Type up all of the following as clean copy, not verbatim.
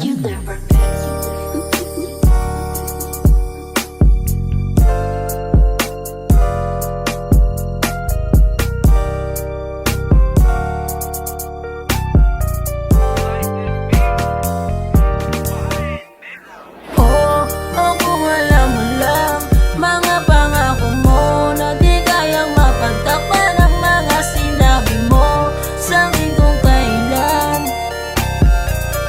You never knew. Oh, ako alam mo lang mga pangako mo na di kayang mapagtakpan ang mga sinabi mo sa akin kung kailan.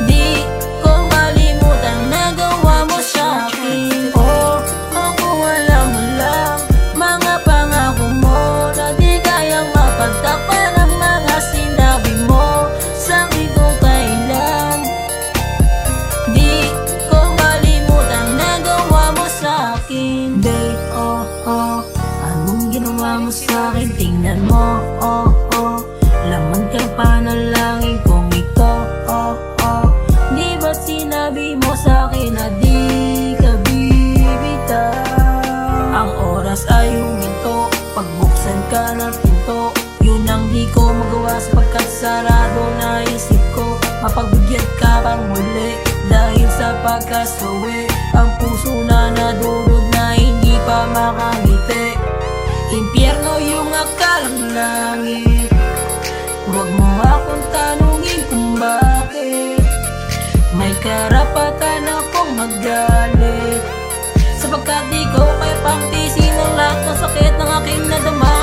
Di ko malimutan nagawa mo sa akin. Oh, ako alam mo lang mga pangako mo na di kayang mapagtakpan ang mga sinabi mo sa akin kung kailan. Di ko malimutan nagawa mo sa akin. Day, oh, oh, anong ginawa mo sa akin? Tingnan mo, oh, oh, laman ka pa ng langit kong ito, oh, oh. Di ba sinabi mo sa akin na di ka bibitaw? Ang oras ay huminto, pagbuksan ka ng pinto. Yun ang di ko magawa sapagkat sarado na isip ko. Mapagbigyan ka pang muli dahil sa pagkasuwi. Ang puso na nadurog na hindi pa makangiti. Impyerno yung akalang langit. Huwag mo akong tanungin kung bakit. May karapatan akong magalit sapagkat di ko kaya pangtisin ang lahat ng sakit ng aking nadama.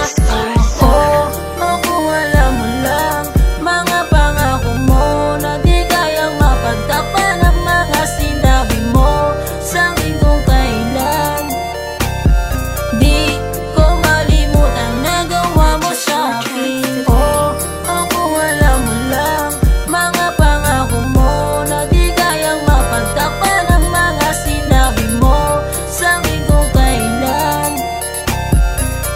Oh, ako alam mo lang mga pangako mo na di kayang mapagtakpan ang mga sinabi mo sa akin kung kailan. Di ko malimutan nagawa mo sa akin. Oh, ako alam mo lang mga pangako mo na di kayang mapagtakpan ang mga sinabi mo sa akin kung kailan.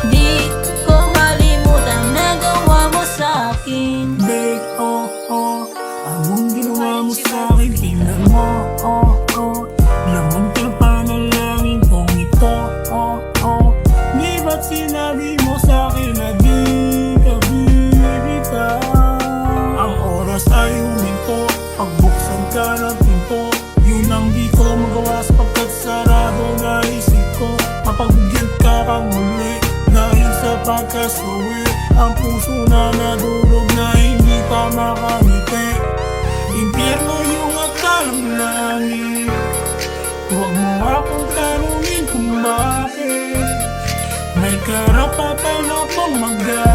Di ko malimutan nagawa mo sa akin. Day, oh, oh, anong ginawa mo sa akin? Tingnan mo, oh, oh, laman ka pa ng langit kong ito, oh, oh. Di ba't sinabi mo sa akin na di ka bibitaw? Ang oras ay huminto, pagbuksan ka ng pinto. Yun ang di ko magawa sapagkat sarado na isip ko. Mapagbigyan ka pang muli dahil sa pagkasuwi. Ang puso na nadurog na hindi pa makangiti. Impyerno yung akalang langit. Huwag mo akong tanungin kung bakit. May karapatan akong magalit